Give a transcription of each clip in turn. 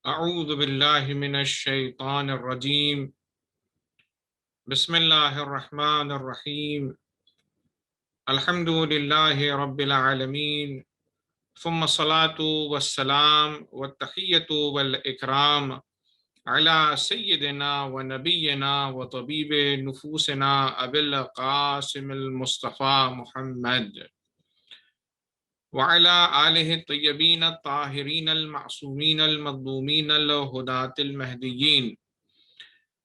اعوذ باللہ من الشیطان الرجیم بسم اللہ الرحمن الرحیم الحمد للہ رب العالمین ثم الصلاة والسلام والتحیة والاکرام علی سیدنا ونبینا وطبیب نفوسنا ابی القاسم المصطفى محمد وعلى آلہ الطیبین الطاہرین المعصومین المظلومین الہداة المہدیین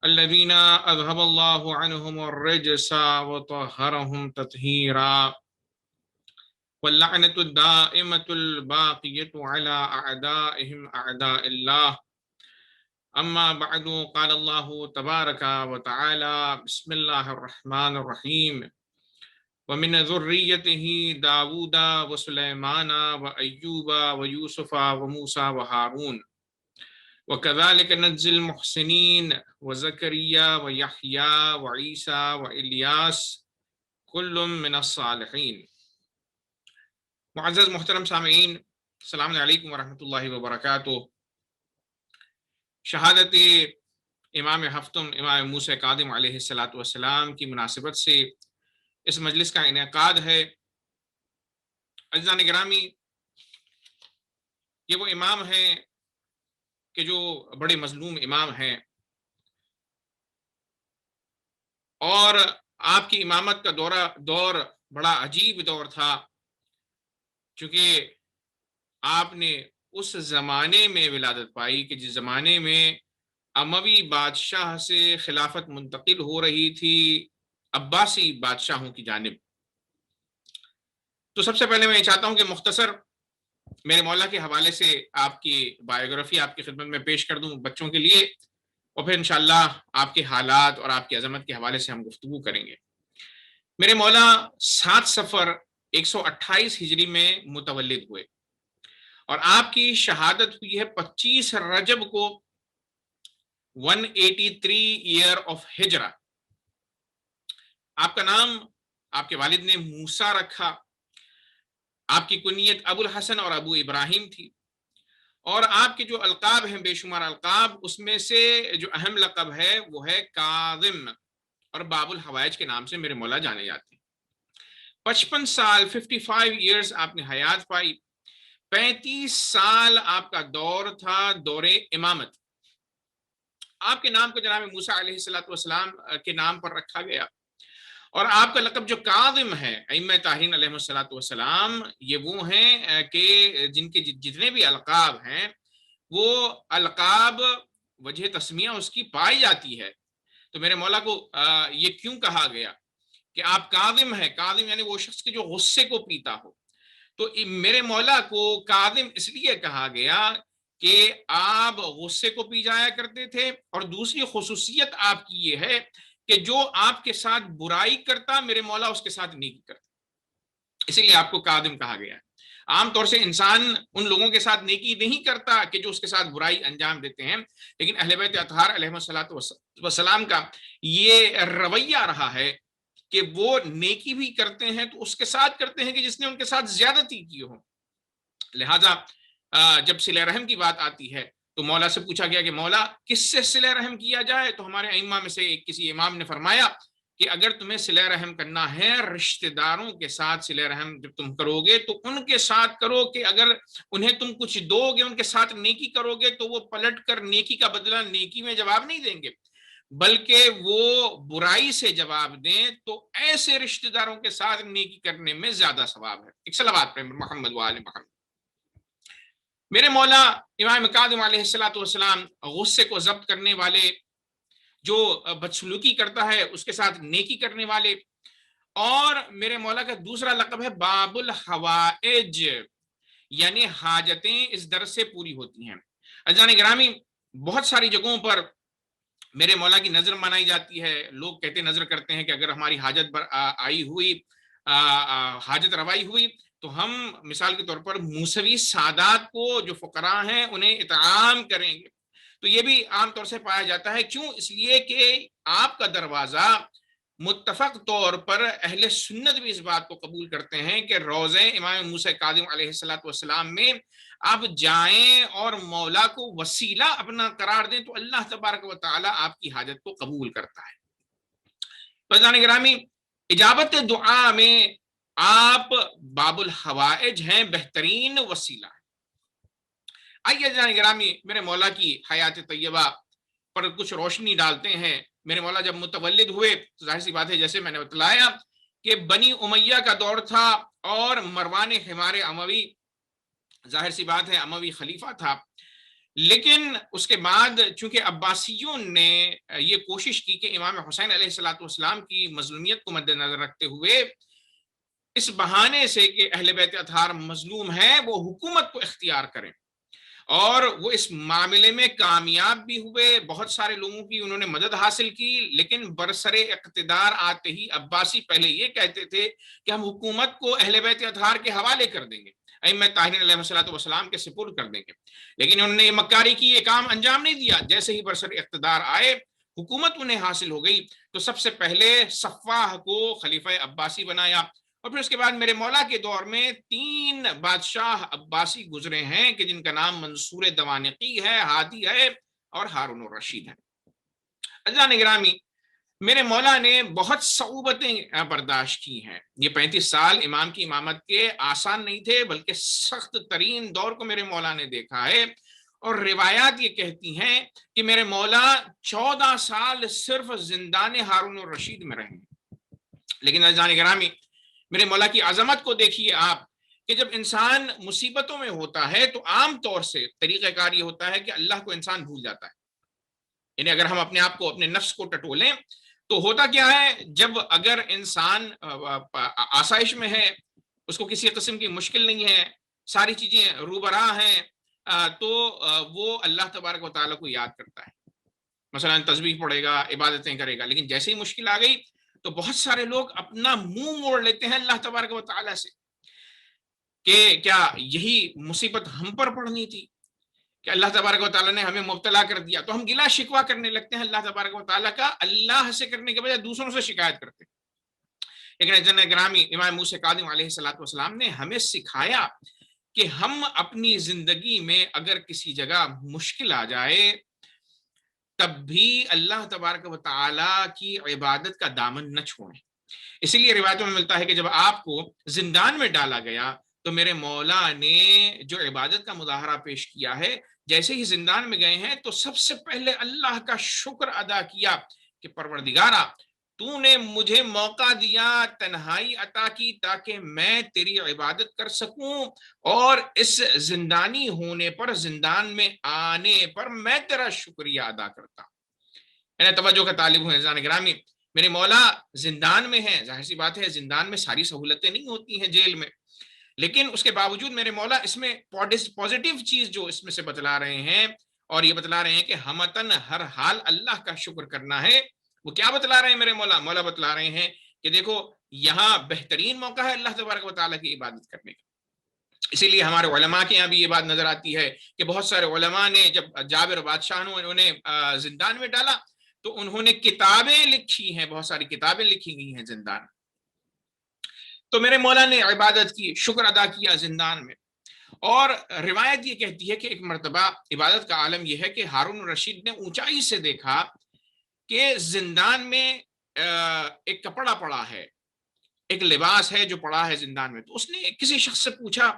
الذین اذهب اللہ عنہم الرجس وطہرہم تطہیرا واللعنۃ الدائمۃ الباقیۃ علی اعدائہم اعداء اللہ اما بعد قال اللہ تبارک وتعالی بسم اللہ الرحمن الرحیم ومن ذریته داود وسلیمان وایوب ویوسف وموسى وہارون وكذلك نجزي المحسنين وزكريا ويحيى وعيسى وإلياس كل من الصالحين. معزز محترم سامعین، السلام علیکم ورحمۃ اللہ وبرکاتہ. شہادت امام ہفتم امام موسیٰ کاظم علیہ السلام کی مناسبت سے اس مجلس کا انعقاد ہے. عزیزان گرامی، یہ وہ امام ہیں کہ جو بڑے مظلوم امام ہیں، اور آپ کی امامت کا دور بڑا عجیب دور تھا، چونکہ آپ نے اس زمانے میں ولادت پائی کہ جس زمانے میں اموی بادشاہ سے خلافت منتقل ہو رہی تھی عباسی بادشاہوں کی جانب. تو سب سے پہلے میں چاہتا ہوں کہ مختصر میرے مولا کے حوالے سے آپ کی بایوگرافی آپ کی خدمت میں پیش کر دوں بچوں کے لیے، اور پھر انشاءاللہ آپ کے حالات اور آپ کی عظمت کے حوالے سے ہم گفتگو کریں گے. میرے مولا 7 صفر 128 ہجری میں متولد ہوئے، اور آپ کی شہادت ہوئی ہے 25 رجب کو 183 ایئر آف ہجرہ. آپ کا نام آپ کے والد نے موسیٰ رکھا. آپ کی کنیت ابو الحسن اور ابو ابراہیم تھی، اور آپ کے جو القاب ہیں بے شمار القاب، اس میں سے جو اہم لقب ہے وہ ہے کاظم، اور باب الحوائج کے نام سے میرے مولا جانے جاتے ہیں. 55 سال 55 ایئرز آپ نے حیات پائی. 35 سال آپ کا دور تھا دور امامت. آپ کے نام کو جناب موسیٰ علیہ السلام کے نام پر رکھا گیا، اور آپ کا لقب جو کاظم ہے، ائمہ طاہرین علیہ السلام یہ وہ ہیں کہ جن کے جتنے بھی القاب ہیں وہ القاب وجہ تسمیہ اس کی پائی جاتی ہے. تو میرے مولا کو یہ کیوں کہا گیا کہ آپ کاظم ہیں؟ کاظم یعنی وہ شخص کے جو غصے کو پیتا ہو. تو میرے مولا کو کاظم اس لیے کہا گیا کہ آپ غصے کو پی جایا کرتے تھے، اور دوسری خصوصیت آپ کی یہ ہے کہ جو آپ کے ساتھ برائی کرتا میرے مولا اس کے ساتھ نیکی کرتا، اسی لیے آپ کو کاظم کہا گیا ہے. عام طور سے انسان ان لوگوں کے ساتھ نیکی نہیں کرتا کہ جو اس کے ساتھ برائی انجام دیتے ہیں، لیکن اہل بیت اطہار علیہ السلام کا یہ رویہ رہا ہے کہ وہ نیکی بھی کرتے ہیں تو اس کے ساتھ کرتے ہیں کہ جس نے ان کے ساتھ زیادتی کی ہو. لہذا جب صلہ رحم کی بات آتی ہے تو مولا سے پوچھا گیا کہ مولا کس سے صلہ رحم کیا جائے؟ تو ہمارے ائمہ میں سے کسی امام نے فرمایا کہ اگر تمہیں صلہ رحم کرنا ہے رشتہ داروں کے ساتھ صلہ رحم جب تم کرو گے تو ان کے ساتھ کرو کہ اگر انہیں تم کچھ دو گے، ان کے ساتھ نیکی کرو گے تو وہ پلٹ کر نیکی کا بدلہ نیکی میں جواب نہیں دیں گے، بلکہ وہ برائی سے جواب دیں. تو ایسے رشتہ داروں کے ساتھ نیکی کرنے میں زیادہ ثواب ہے. ایک صلوات پہ محمد و آل محمد. میرے مولا امام کاظم علیہ السلام غصے کو ضبط کرنے والے، جو بدسلوکی کرتا ہے اس کے ساتھ نیکی کرنے والے، اور میرے مولا کا دوسرا لقب ہے باب الحوائج، یعنی حاجتیں اس در سے پوری ہوتی ہیں. عزیزان گرامی، بہت ساری جگہوں پر میرے مولا کی نظر منائی جاتی ہے. لوگ کہتے نظر کرتے ہیں کہ اگر ہماری حاجت آئی ہوئی، حاجت روائی ہوئی تو ہم مثال کے طور پر موسوی سادات کو جو فقراء ہیں انہیں اطعام کریں گے. تو یہ بھی عام طور سے پایا جاتا ہے. کیوں؟ اس لیے کہ آپ کا دروازہ متفق طور پر اہل سنت بھی اس بات کو قبول کرتے ہیں کہ روضہ امام موسیٰ کاظم علیہ السلام میں آپ جائیں اور مولا کو وسیلہ اپنا قرار دیں تو اللہ تبارک و تعالی آپ کی حاجت کو قبول کرتا ہے۔ عزیزان گرامی، اجابت دعا میں آپ باب الحوائج ہیں، بہترین وسیلہ ہے۔ آئیے عزیزان گرامی، میرے مولا کی حیات طیبہ پر کچھ روشنی ڈالتے ہیں۔ میرے مولا جب متولد ہوئے، ظاہر سی بات ہے جیسے میں نے بتلایا کہ بنی امیہ کا دور تھا اور مروان حمار اموی، ظاہر سی بات ہے اموی خلیفہ تھا، لیکن اس کے بعد چونکہ عباسیوں نے یہ کوشش کی کہ امام حسین علیہ السلام کی مظلومیت کو مد نظر رکھتے ہوئے اس بہانے سے کہ اہل بیت اطہار مظلوم ہیں وہ حکومت کو اختیار کریں، اور وہ اس معاملے میں کامیاب بھی ہوئے، بہت سارے لوگوں کی انہوں نے مدد حاصل کی، لیکن برسر اقتدار آتے ہی عباسی پہلے یہ کہتے تھے کہ ہم حکومت کو اہل بیت اطہار کے حوالے کر دیں گے، ائمہ طاہرین علیہ السلام کے سپرد کر دیں گے، لیکن انہوں نے یہ مکاری کی، یہ کام انجام نہیں دیا۔ جیسے ہی برسر اقتدار آئے، حکومت انہیں حاصل ہو گئی، تو سب سے پہلے صفواہ کو خلیفہ عباسی بنایا، اور پھر اس کے بعد میرے مولا کے دور میں 3 بادشاہ عباسی گزرے ہیں کہ جن کا نام منصور دوانقی ہے، ہادی ہے اور ہارون الرشید ہے۔ عزیزان گرامی، میرے مولا نے بہت صعوبتیں برداشت کی ہیں۔ یہ 35 سال امام کی امامت کے آسان نہیں تھے، بلکہ سخت ترین دور کو میرے مولا نے دیکھا ہے، اور روایات یہ کہتی ہیں کہ میرے مولا 14 سال صرف زندان ہارون الرشید میں رہے۔ لیکن عزیزان گرامی، میرے مولا کی عظمت کو دیکھیے آپ کہ جب انسان مصیبتوں میں ہوتا ہے تو عام طور سے طریقہ کار یہ ہوتا ہے کہ اللہ کو انسان بھول جاتا ہے۔ یعنی اگر ہم اپنے آپ کو، اپنے نفس کو ٹٹولیں تو ہوتا کیا ہے، جب اگر انسان آسائش میں ہے، اس کو کسی قسم کی مشکل نہیں ہے، ساری چیزیں روبرا ہیں، تو وہ اللہ تبارک و تعالیٰ کو یاد کرتا ہے، مثلا تسبیح پڑھے گا، عبادتیں کرے گا، لیکن جیسے ہی مشکل آ گئی تو بہت سارے لوگ اپنا منہ موڑ لیتے ہیں اللہ تبارک و تعالیٰ سے کہ کیا یہی مصیبت ہم پر پڑنی تھی کہ اللہ تبارک و تعالیٰ نے ہمیں مبتلا کر دیا، تو ہم گلا شکوہ کرنے لگتے ہیں اللہ تبارک و تعالیٰ کا، اللہ سے کرنے کے بجائے دوسروں سے شکایت کرتے ہیں۔ لیکن عزیزان گرامی، امام موسیٰ کاظم علیہ السلام نے ہمیں سکھایا کہ ہم اپنی زندگی میں اگر کسی جگہ مشکل آ جائے تب بھی اللہ تبارک و تعالیٰ کی عبادت کا دامن نہ چھوڑیں۔ اسی لیے روایتوں میں ملتا ہے کہ جب آپ کو زندان میں ڈالا گیا تو میرے مولا نے جو عبادت کا مظاہرہ پیش کیا ہے، جیسے ہی زندان میں گئے ہیں تو سب سے پہلے اللہ کا شکر ادا کیا کہ پروردگارا، تو نے مجھے موقع دیا، تنہائی عطا کی تاکہ میں تیری عبادت کر سکوں، اور اس زندانی ہونے پر، زندان میں آنے پر میں تیرا شکریہ ادا کرتا ہوں۔ یعنی توجہ کا طالب ہوں عزیزان گرامی، میرے مولا زندان میں ہیں، ظاہر سی بات ہے زندان میں ساری سہولتیں نہیں ہوتی ہیں جیل میں، لیکن اس کے باوجود میرے مولا اس میں پازیٹیو چیز جو اس میں سے بتلا رہے ہیں، اور یہ بتلا رہے ہیں کہ ہمتن ہر حال اللہ کا شکر کرنا ہے۔ وہ کیا بتلا رہے ہیں میرے مولا؟ مولا بتلا رہے ہیں کہ دیکھو یہاں بہترین موقع ہے اللہ تبارک و تعالیٰ کی عبادت کرنے کا۔ اسی لیے ہمارے علماء کے یہاں بھی یہ بات نظر آتی ہے کہ بہت سارے علماء نے جب جابر بادشاہ انہیں زندان میں ڈالا تو انہوں نے کتابیں لکھی ہیں، بہت ساری کتابیں لکھی گئی ہیں زندان۔ تو میرے مولا نے عبادت کی، شکر ادا کیا زندان میں، اور روایت یہ کہتی ہے کہ ایک مرتبہ عبادت کا عالم یہ ہے کہ ہارون الرشید نے اونچائی سے دیکھا کہ زندان میں ایک کپڑا پڑا ہے، ایک لباس ہے جو پڑا ہے زندان میں، تو اس نے کسی شخص سے پوچھا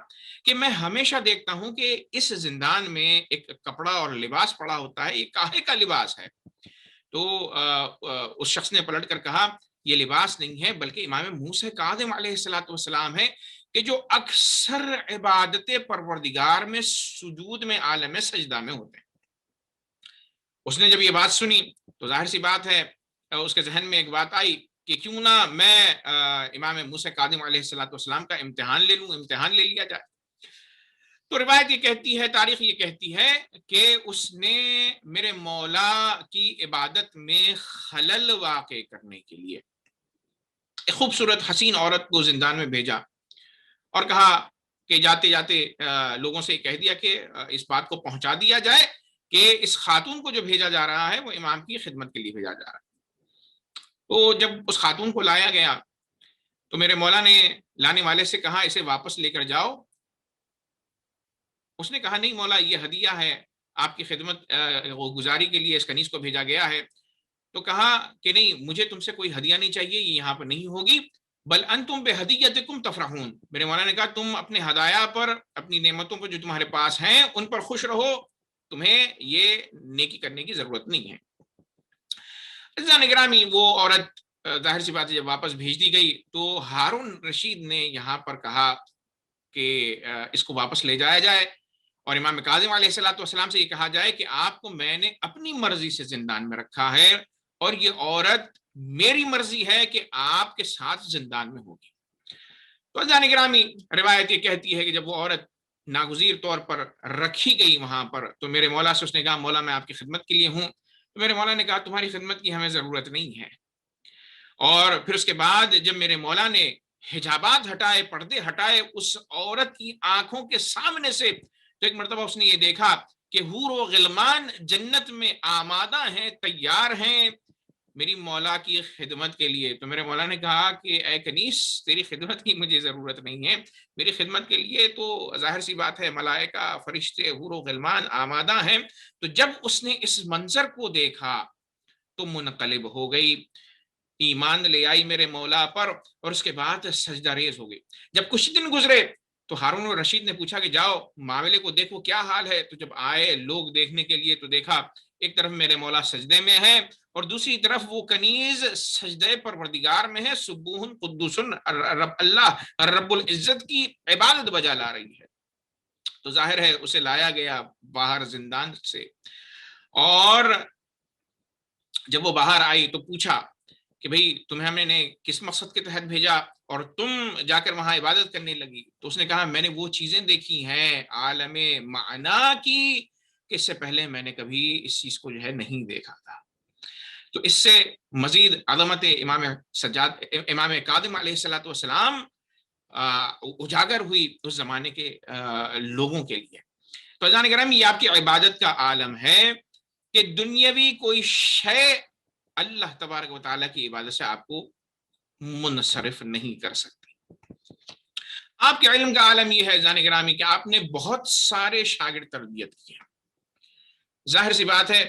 کہ میں ہمیشہ دیکھتا ہوں کہ اس زندان میں ایک کپڑا اور لباس پڑا ہوتا ہے، یہ کاہے کا لباس ہے؟ تو اس شخص نے پلٹ کر کہا یہ لباس نہیں ہے بلکہ امام موسیٰ کاظم علیہ السلام ہے کہ جو اکثر عبادت پروردگار میں، سجود میں، عالم سجدہ میں ہوتے ہیں۔ اس نے جب یہ بات سنی تو ظاہر سی بات ہے اس کے ذہن میں ایک بات آئی کہ کیوں نہ میں امام موسیٰ کاظم علیہ السلام کا امتحان لے لوں، امتحان لے لیا جائے۔ تو روایت یہ کہتی ہے، تاریخ یہ کہتی ہے کہ اس نے میرے مولا کی عبادت میں خلل واقع کرنے کے لیے ایک خوبصورت حسین عورت کو زندان میں بھیجا اور کہا کہ جاتے جاتے لوگوں سے کہہ دیا کہ اس بات کو پہنچا دیا جائے کہ اس خاتون کو جو بھیجا جا رہا ہے وہ امام کی خدمت کے لیے بھیجا جا رہا ہے۔ تو جب اس خاتون کو لایا گیا تو میرے مولا نے لانے والے سے کہا اسے واپس لے کر جاؤ. اس نے کہا نہیں مولا یہ ہدیہ ہے آپ کی خدمت گزاری کے لیے اس کنیز کو بھیجا گیا ہے. تو کہا کہ نہیں مجھے تم سے کوئی ہدیہ نہیں چاہیے, یہ یہاں پر نہیں ہوگی, بل انتم بہدیتکم تفرحون. میرے مولا نے کہا تم اپنے ہدایا پر, اپنی نعمتوں پر جو تمہارے پاس ہیں ان پر خوش رہو, تمہیں یہ نیکی کرنے کی ضرورت نہیں ہے. عزیزان گرامی وہ عورت ظاہر سی بات ہے جب واپس بھیج دی گئی تو ہارون رشید نے یہاں پر کہا کہ اس کو واپس لے جایا جائے اور امام کاظم علیہ السلام سے یہ کہا جائے کہ آپ کو میں نے اپنی مرضی سے زندان میں رکھا ہے اور یہ عورت میری مرضی ہے کہ آپ کے ساتھ زندان میں ہوگی. تو عزیزان گرامی روایت یہ کہتی ہے کہ جب وہ عورت ناگزیر طور پر رکھی گئی وہاں پر تو میرے مولا سے اس نے کہا مولا میں آپ کی خدمت کے لیے ہوں. تو میرے مولا نے کہا تمہاری خدمت کی ہمیں ضرورت نہیں ہے. اور پھر اس کے بعد جب میرے مولا نے حجابات ہٹائے, پردے ہٹائے اس عورت کی آنکھوں کے سامنے سے, تو ایک مرتبہ اس نے یہ دیکھا کہ حور و غلمان جنت میں آمادہ ہیں, تیار ہیں میری مولا کی خدمت کے لیے. تو میرے مولا نے کہا کہ اے کنیس تیری خدمت کی مجھے ضرورت نہیں ہے, میری خدمت کے لیے تو ظاہر سی بات ہے ملائکہ فرشتے حور و غلمان آمادہ ہیں. تو جب اس نے اس منظر کو دیکھا تو منقلب ہو گئی, ایمان لے آئی میرے مولا پر اور اس کے بعد سجدہ ریز ہو گئی. جب کچھ دن گزرے تو ہارون رشید نے پوچھا کہ جاؤ معاملے کو دیکھو کیا حال ہے. تو جب آئے لوگ دیکھنے کے لیے تو دیکھا ایک طرف میرے مولا سجدے میں ہے اور دوسری طرف وہ کنیز سجدے پروردگار میں ہے, سبوح قدوس اللہ رب العزت کی عبادت بجا لا رہی ہے. تو ظاہر ہے اسے لایا گیا باہر زندان سے, اور جب وہ باہر آئی تو پوچھا کہ بھئی تمہیں ہم نے کس مقصد کے تحت بھیجا اور تم جا کر وہاں عبادت کرنے لگی. تو اس نے کہا میں نے وہ چیزیں دیکھی ہیں عالم معنی کی کہ اس سے پہلے میں نے کبھی اس چیز کو جو ہے نہیں دیکھا تھا. تو اس سے مزید عظمت امام کاظم علیہ السلام اجاگر ہوئی اس زمانے کے لوگوں کے لیے. تو عزیزان کرام یہ آپ کی عبادت کا عالم ہے کہ دنیاوی کوئی شے اللہ تبارک و تعالیٰ کی عبادت سے آپ کو منصرف نہیں کر سکتی. آپ کے علم کا عالم یہ ہے عزیزان گرامی کہ آپ نے بہت سارے شاگرد تربیت کی ہیں. ظاہر سی بات ہے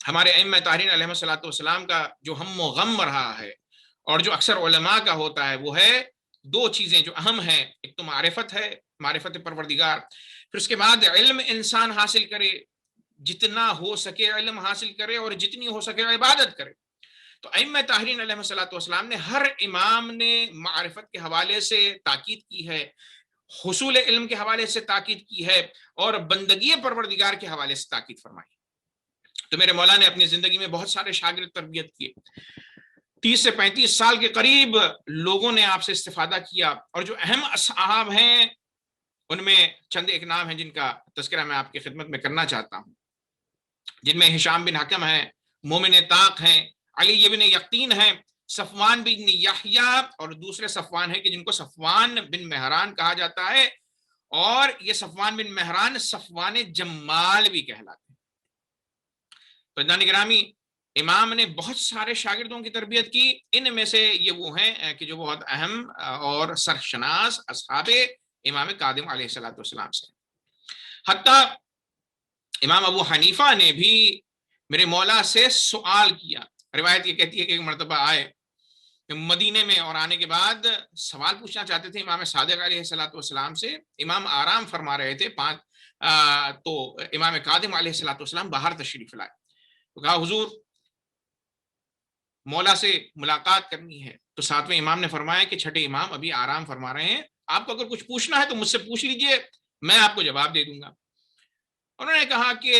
ہمارے ائمہ طاہرین علیہ السلام کا جو ہم و غم رہا ہے اور جو اکثر علماء کا ہوتا ہے وہ ہے دو چیزیں جو اہم ہیں. ایک تو معرفت ہے, معرفت پروردگار, پھر اس کے بعد علم انسان حاصل کرے, جتنا ہو سکے علم حاصل کرے اور جتنی ہو سکے عبادت کرے. تو ائمہ طاہرین علیہ السلام نے ہر امام نے معرفت کے حوالے سے تاکید کی ہے, حصول علم کے حوالے سے تاکید کی ہے اور بندگی پروردگار کے حوالے سے تاکید فرمائی. تو میرے مولا نے اپنی زندگی میں بہت سارے شاگرد تربیت کیے, 30 سے 35 سال کے قریب لوگوں نے آپ سے استفادہ کیا, اور جو اہم اصحاب ہیں ان میں چند ایک نام ہیں جن کا تذکرہ میں آپ کی خدمت میں کرنا چاہتا ہوں, جن میں ہشام بن حکم ہیں, مومن طاق ہیں, علی بن یقین ہیں, صفوان بن یحییٰ اور دوسرے صفوان ہیں کہ جن کو صفوان بن مہران کہا جاتا ہے, اور یہ صفوان بن مہران صفوان جمال بھی کہلاتے ہیں. تو عزیزان گرامی امام نے بہت سارے شاگردوں کی تربیت کی, ان میں سے یہ وہ ہیں کہ جو بہت اہم اور سرشناس اصحاب امام کاظم علیہ السلام سے. حتیٰ امام ابو حنیفہ نے بھی میرے مولا سے سوال کیا. روایت یہ کہتی ہے کہ ایک مرتبہ آئے مدینے میں اور آنے کے بعد سوال پوچھنا چاہتے تھے امام صادق علیہ السلام سے. امام آرام فرما رہے تھے, تو امام کاظم علیہ السلام باہر تشریف لائے. تو کہا حضور مولا سے ملاقات کرنی ہے. تو ساتویں امام نے فرمایا کہ چھٹے امام ابھی آرام فرما رہے ہیں, آپ کو اگر کچھ پوچھنا ہے تو مجھ سے پوچھ لیجئے, میں آپ کو جواب دے دوں گا. انہوں نے کہا کہ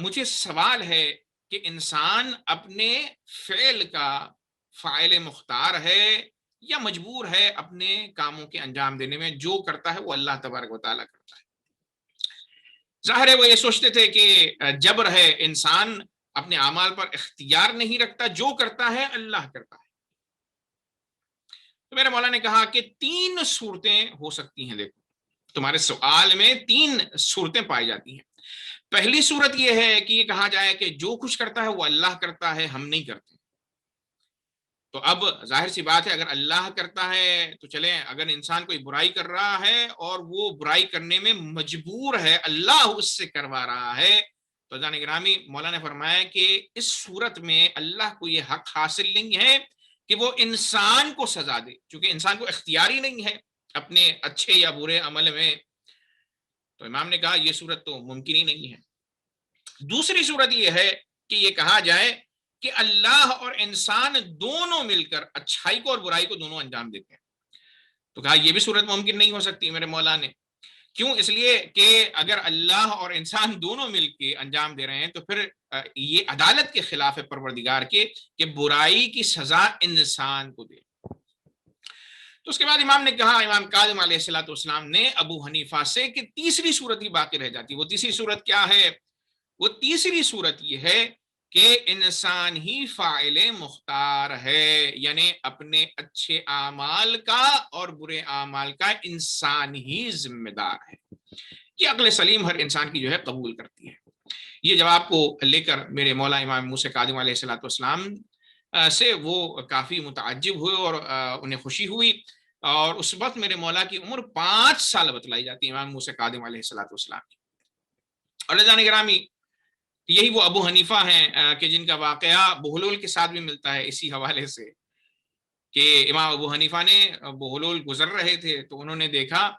مجھے سوال ہے کہ انسان اپنے فعل کا فاعل مختار ہے یا مجبور ہے اپنے کاموں کے انجام دینے میں, جو کرتا ہے وہ اللہ تبارک و تعالیٰ کرتا ہے. ظاہر ہے وہ یہ سوچتے تھے کہ جبر ہے, انسان اپنے اعمال پر اختیار نہیں رکھتا, جو کرتا ہے اللہ کرتا ہے. تو میرے مولا نے کہا کہ 3 صورتیں ہو سکتی ہیں. دیکھو تمہارے سوال میں 3 صورتیں پائی جاتی ہیں. پہلی صورت یہ ہے کہ یہ کہا جائے کہ جو کچھ کرتا ہے وہ اللہ کرتا ہے، ہم نہیں کرتے. تو اب ظاہر سی بات ہے اگر اللہ کرتا ہے تو چلیں، اگر انسان کوئی برائی کر رہا ہے اور وہ برائی کرنے میں مجبور ہے، اللہ اس سے کروا رہا ہے، تو جان گرامی مولا نے فرمایا کہ اس صورت میں اللہ کو یہ حق حاصل نہیں ہے کہ وہ انسان کو سزا دے، چونکہ انسان کو اختیاری نہیں ہے اپنے اچھے یا برے عمل میں. تو امام نے کہا یہ صورت تو ممکن ہی نہیں ہے. دوسری صورت یہ ہے کہ یہ کہا جائے کہ اللہ اور انسان دونوں مل کر اچھائی کو اور برائی کو دونوں انجام دیتے ہیں. تو کہا یہ بھی صورت ممکن نہیں ہو سکتی میرے مولا نے. کیوں؟ اس لیے کہ اگر اللہ اور انسان دونوں مل کے انجام دے رہے ہیں تو پھر یہ عدالت کے خلاف ہے پروردگار کے کہ برائی کی سزا انسان کو دے. تو اس کے بعد امام نے کہا، امام کاظم علیہ الصلوۃ والسلام نے ابو حنیفہ سے کہ تیسری صورت ہی باقی رہ جاتی. وہ تیسری صورت کیا ہے؟ وہ تیسری صورت یہ ہے کہ انسان ہی فاعل مختار ہے، یعنی اپنے اچھے اعمال کا اور برے اعمال کا انسان ہی ذمہ دار ہے. یہ عقل سلیم ہر انسان کی جو ہے قبول کرتی ہے. یہ جواب کو لے کر میرے مولا امام موسیٰ کاظم علیہ الصلوۃ والسلام سے وہ کافی متعجب ہوئے اور انہیں خوشی ہوئی. اور اس وقت میرے مولا کی عمر 5 سال بتلائی جاتی ہے امام موسیٰ کاظم علیہ الصلوۃ والسلام کی. اور جان گرامی یہی وہ ابو حنیفہ ہیں کہ جن کا واقعہ بہلول کے ساتھ بھی ملتا ہے اسی حوالے سے کہ امام ابو حنیفہ نے بہلول گزر رہے تھے تو انہوں نے دیکھا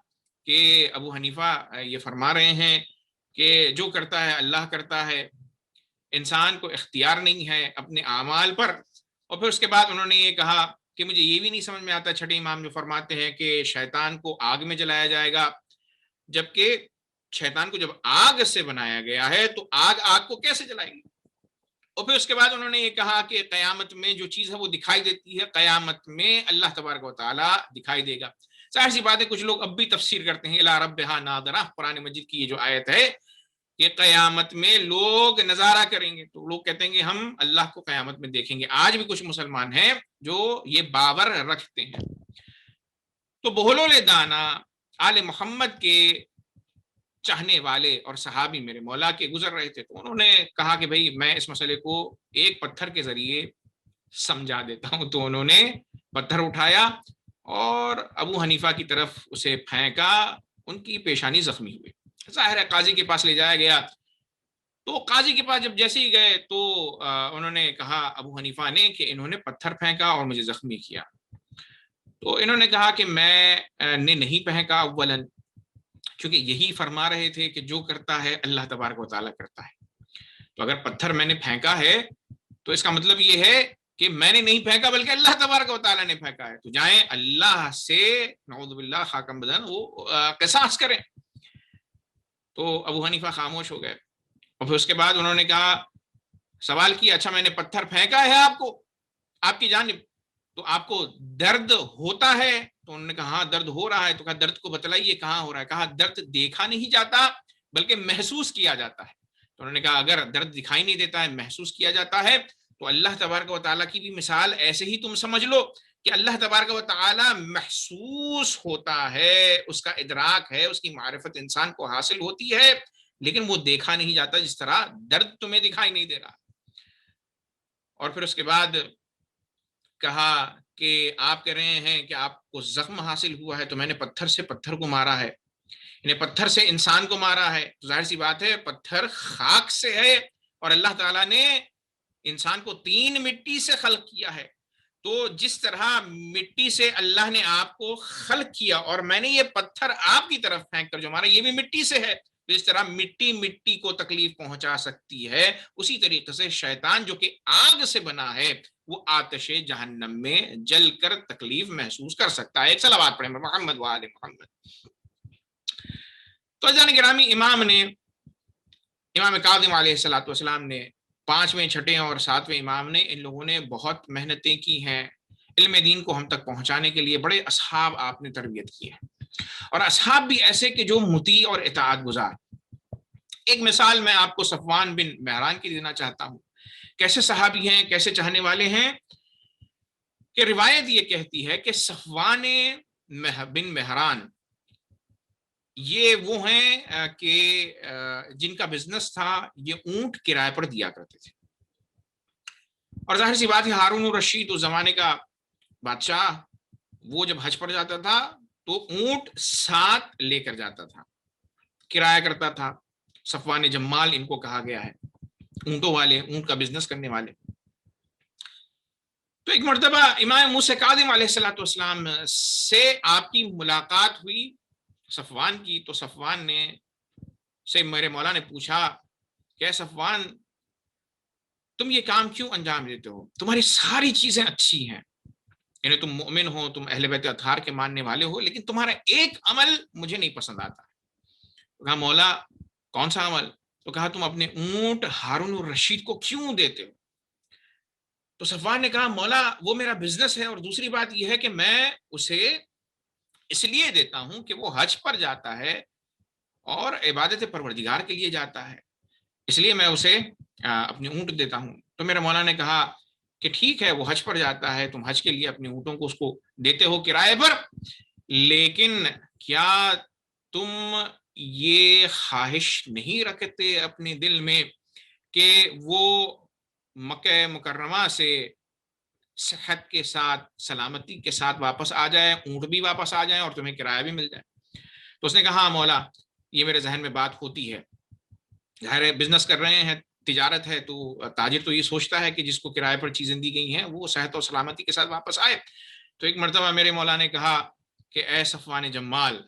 کہ ابو حنیفہ یہ فرما رہے ہیں کہ جو کرتا ہے اللہ کرتا ہے، انسان کو اختیار نہیں ہے اپنے اعمال پر. اور پھر اس کے بعد انہوں نے یہ کہا کہ مجھے یہ بھی نہیں سمجھ میں آتا، چھٹے امام جو فرماتے ہیں کہ شیطان کو آگ میں جلایا جائے گا، جبکہ شیطان کو جب آگ سے بنایا گیا ہے تو آگ کو کیسے جلائے گی؟ اور پھر اس کے بعد انہوں نے یہ کہا کہ قیامت میں جو چیز ہے وہ دکھائی دیتی ہے، قیامت میں اللہ تبارک و تعالیٰ دکھائی دے گا. ظاہر سی بات ہے کچھ لوگ اب بھی تفسیر کرتے ہیں الی ربھا ناظرہ، قرآن مجید کی یہ جو آیت ہے کہ قیامت میں لوگ نظارہ کریں گے، تو لوگ کہتے ہیں کہ ہم اللہ کو قیامت میں دیکھیں گے. آج بھی کچھ مسلمان ہیں جو یہ باور رکھتے ہیں. تو بہلول دانا آل محمد کے چاہنے والے اور صحابی میرے مولا کے گزر رہے تھے، تو انہوں نے کہا کہ بھئی میں اس مسئلے کو ایک پتھر کے ذریعے سمجھا دیتا ہوں. تو انہوں نے پتھر اٹھایا اور ابو حنیفہ کی طرف اسے پھینکا، ان کی پیشانی زخمی ہوئی. ظاہر ہے قاضی کے پاس لے جایا گیا. تو قاضی کے پاس جب جیسے ہی گئے تو انہوں نے کہا ابو حنیفہ نے کہ انہوں نے پتھر پھینکا اور مجھے زخمی کیا. تو انہوں نے کہا کہ میں نے نہیں پھینکا، اولن کیونکہ یہی فرما رہے تھے کہ جو کرتا ہے اللہ تبارک و تعالیٰ کرتا ہے. تو اگر پتھر میں نے پھینکا ہے تو اس کا مطلب یہ ہے کہ میں نے نہیں پھینکا بلکہ اللہ تبارک و تعالیٰ نے پھینکا ہے. تو جائیں اللہ سے نعوذ باللہ خاکم بدن وہ قصاص کریں. تو ابو حنیفہ خاموش ہو گئے. اور پھر اس کے بعد انہوں نے کہا، سوال کیا، اچھا میں نے پتھر پھینکا ہے آپ کو، آپ کی جانب، تو آپ کو درد ہوتا ہے؟ تو انہوں نے کہا ہاں درد ہو رہا ہے. تو کہا درد کو بتلائیے کہاں ہو رہا ہے؟ کہا درد دیکھا نہیں جاتا بلکہ محسوس کیا جاتا ہے. تو انہوں نے کہا اگر درد دکھائی نہیں دیتا ہے، محسوس کیا جاتا ہے، تو اللہ تبارک و تعالیٰ کی بھی مثال ایسے ہی تم سمجھ لو کہ اللہ تبارک و تعالیٰ محسوس ہوتا ہے، اس کا ادراک ہے، اس کی معرفت انسان کو حاصل ہوتی ہے، لیکن وہ دیکھا نہیں جاتا جس طرح درد تمہیں دکھائی نہیں دے رہا. اور پھر اس کے بعد کہا کہ آپ کہہ رہے ہیں کہ آپ کو زخم حاصل ہوا ہے تو میں نے پتھر سے پتھر کو مارا ہے، یعنی پتھر سے انسان کو مارا ہے. تو ظاہر سی بات ہے پتھر خاک سے ہے اور اللہ تعالیٰ نے انسان کو 3 مٹی سے خلق کیا ہے. تو جس طرح مٹی سے اللہ نے آپ کو خلق کیا اور میں نے یہ پتھر آپ کی طرف پھینک کر جو مارا یہ بھی مٹی سے ہے، تو اس طرح مٹی مٹی کو تکلیف پہنچا سکتی ہے. اسی طریقے سے شیطان جو کہ آگ سے بنا ہے وہ آتش جہنم میں جل کر تکلیف محسوس کر سکتا ہے. ایک صلوات پڑھیں محمد وآل محمد. تو جان گرامی امام کاظم علیہ الصلوۃ والسلام نے 5ویں 6ٹھے اور 7ویں امام نے ان لوگوں نے بہت محنتیں کی ہیں علم دین کو ہم تک پہنچانے کے لیے. بڑے اصحاب آپ نے تربیت کی ہے اور اصحاب بھی ایسے کہ جو مطیع اور اطاعت گزار. ایک مثال میں آپ کو صفوان بن مہران کی دینا چاہتا ہوں. کیسے صحابی ہیں، کیسے چاہنے والے ہیں کہ روایت یہ کہتی ہے کہ صفوان بن مہران یہ وہ ہیں کہ جن کا بزنس تھا یہ اونٹ کرائے پر دیا کرتے تھے، اور ظاہر سی بات ہے ہارون الرشید اس زمانے کا بادشاہ، وہ جب حج پر جاتا تھا تو اونٹ ساتھ لے کر جاتا تھا، کرایہ کرتا تھا۔ صفوان جمال ان کو کہا گیا ہے، اونٹوں والے، اونٹ کا بزنس کرنے والے۔ تو ایک مرتبہ امام موسیٰ کاظم علیہ الصلوۃ والسلام سے آپ کی ملاقات ہوئی صفوان کی، تو صفوان نے سے میرے مولا نے پوچھا کہ صفوان تم یہ کام کیوں انجام دیتے ہو؟ تمہاری ساری چیزیں اچھی ہیں، یعنی تم مومن ہو، تم اہل بیت اطہار کے ماننے والے ہو، لیکن تمہارا ایک عمل مجھے نہیں پسند آتا۔ کہا مولا کون سا عمل؟ تو کہا تم اپنے اونٹ ہارون الرشید کو کیوں دیتے ہو؟ تو صفوان نے کہا مولا وہ میرا بزنس ہے، اور دوسری بات یہ ہے کہ میں اسے اس لیے دیتا ہوں کہ وہ حج پر جاتا ہے اور عبادت پروردگار کے لیے جاتا ہے، اس لیے میں اسے اپنی اونٹ دیتا ہوں۔ تو میرے مولا نے کہا کہ ٹھیک ہے، وہ حج پر جاتا ہے، تم حج کے لیے اپنے اونٹوں کو اس کو دیتے ہو کرائے پر، لیکن کیا تم یہ خواہش نہیں رکھتے اپنے دل میں کہ وہ مکہ مکرمہ سے صحت کے ساتھ، سلامتی کے ساتھ واپس آ جائے، اونٹ بھی واپس آ جائیں اور تمہیں کرایہ بھی مل جائے؟ تو اس نے کہا ہاں مولا یہ میرے ذہن میں بات ہوتی ہے، ظاہر بزنس کر رہے ہیں، تجارت ہے، تو تاجر تو یہ سوچتا ہے کہ جس کو کرائے پر چیزیں دی گئی ہیں وہ صحت اور سلامتی کے ساتھ واپس آئے۔ تو ایک مرتبہ میرے مولا نے کہا کہ اے صفوان جمال،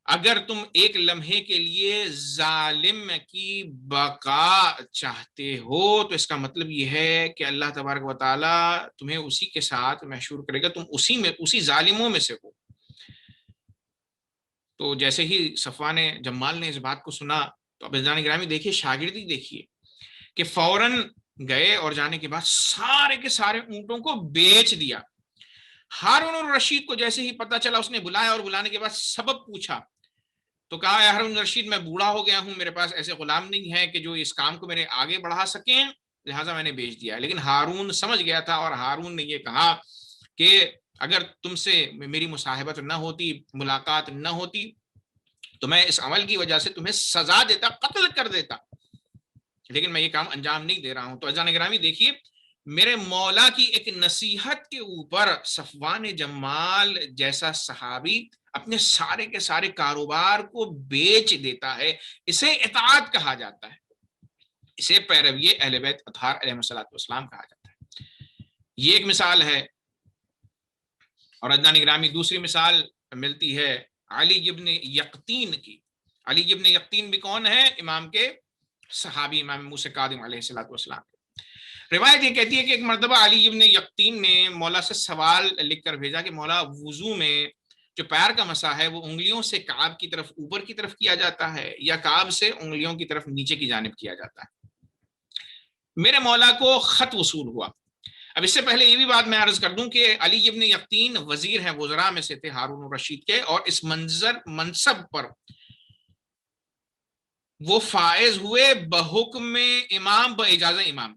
اگر تم ایک لمحے کے لیے ظالم کی بقا چاہتے ہو تو اس کا مطلب یہ ہے کہ اللہ تبارک و تعالی تمہیں اسی کے ساتھ محشور کرے گا، تم اسی ظالموں میں سے ہو۔ تو جیسے ہی صفوان جمال نے اس بات کو سنا تو اب عزیزان گرامی دیکھیے، شاگردی دیکھیے کہ فوراً گئے اور جانے کے بعد سارے کے سارے اونٹوں کو بیچ دیا۔ ہارون الرشید کو جیسے ہی پتہ چلا اس نے بلایا، اور بلانے کے بعد سبب پوچھا تو کہا اے ہارون الرشید میں بوڑھا ہو گیا ہوں، میرے پاس ایسے غلام نہیں ہے کہ جو اس کام کو میرے آگے بڑھا سکیں، لہٰذا میں نے بیچ دیا۔ لیکن ہارون سمجھ گیا تھا، اور ہارون نے یہ کہا کہ اگر تم سے میری مصاحبت نہ ہوتی، ملاقات نہ ہوتی، تو میں اس عمل کی وجہ سے تمہیں سزا دیتا، قتل کر دیتا، لیکن میں یہ کام انجام نہیں دے رہا ہوں۔ تو عزیزان گرامی دیکھیے، میرے مولا کی ایک نصیحت کے اوپر صفوان جمال جیسا صحابی اپنے سارے کے سارے کاروبار کو بیچ دیتا ہے، اسے اطاعت کہا جاتا ہے، اسے پیروی اہل بیت اطہار علیہ السلام کہا جاتا ہے۔ یہ ایک مثال ہے، اور عزیزان گرامی دوسری مثال ملتی ہے علی ابن یقطین کی۔ علی ابن یقطین بھی کون ہے؟ امام کے صحابی، امام موسیٰ کاظم علیہ السلام۔ روایت یہ کہتی ہے کہ ایک مرتبہ علی ابن یقطین نے مولا سے سوال لکھ کر بھیجا کہ مولا وضو میں جو پیر کا مسح ہے وہ انگلیوں سے کعب کی طرف اوپر کی طرف کیا جاتا ہے یا کعب سے انگلیوں کی طرف نیچے کی جانب کیا جاتا ہے؟ میرے مولا کو خط وصول ہوا۔ اب اس سے پہلے یہ بھی بات میں عرض کر دوں کہ علی ابن یقطین وزیر ہیں، وزراء میں سے تھے ہارون الرشید کے، اور اس منصب پر وہ فائز ہوئے بحکم امام، باجازت امام۔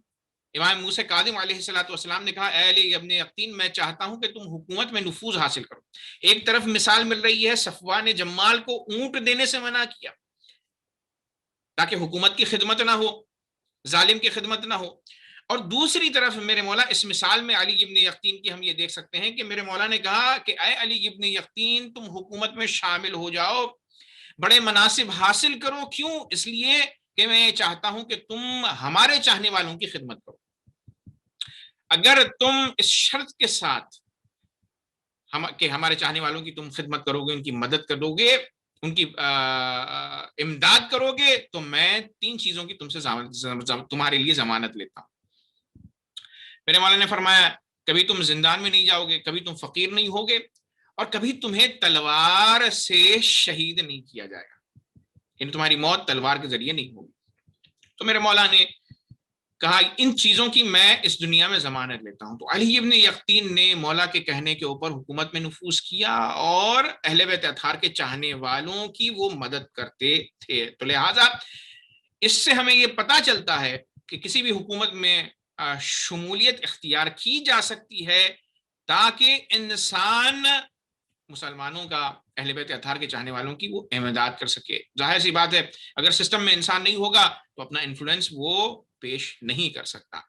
امام موسیٰ کاظم علیہ السلام نے کہا اے علی ابن یقطین میں چاہتا ہوں کہ تم حکومت میں نفوذ حاصل کرو۔ ایک طرف مثال مل رہی ہے صفوان جمال کو اونٹ دینے سے منع کیا تاکہ حکومت کی خدمت نہ ہو، ظالم کی خدمت نہ ہو، اور دوسری طرف میرے مولا اس مثال میں علی ابن یقطین کی ہم یہ دیکھ سکتے ہیں کہ میرے مولا نے کہا کہ اے علی ابن یقطین تم حکومت میں شامل ہو جاؤ، بڑے مناصب حاصل کرو، کیوں؟ اس لیے کہ میں چاہتا ہوں کہ تم ہمارے چاہنے والوں کی خدمت کرو۔ اگر تم اس شرط کے ساتھ کہ ہمارے چاہنے والوں کی تم خدمت کرو گے، ان کی مدد کرو گے، ان کی امداد کرو گے، تو میں 3 چیزوں کی تمہارے لیے ضمانت لیتا ہوں۔ میرے مولا نے فرمایا کبھی تم زندان میں نہیں جاؤ گے، کبھی تم فقیر نہیں ہوگے، اور کبھی تمہیں تلوار سے شہید نہیں کیا جائے گا، یعنی تمہاری موت تلوار کے ذریعے نہیں ہوگی۔ تو میرے مولا نے کہا ان چیزوں کی میں اس دنیا میں ضمانت لیتا ہوں۔ تو علی ابن یقطین نے مولا کے کہنے کے اوپر حکومت میں نفوذ کیا اور اہل بیت اطہار کے چاہنے والوں کی وہ مدد کرتے تھے۔ تو لہٰذا اس سے ہمیں یہ پتہ چلتا ہے کہ کسی بھی حکومت میں شمولیت اختیار کی جا سکتی ہے تاکہ انسان مسلمانوں کا اہل بیت اطہار کے چاہنے والوں کی وہ امداد کر سکے. ظاہر سی بات ہے اگر سسٹم میں انسان نہیں ہوگا تو اپنا انفلوئنس وہ پیش نہیں کر سکتا.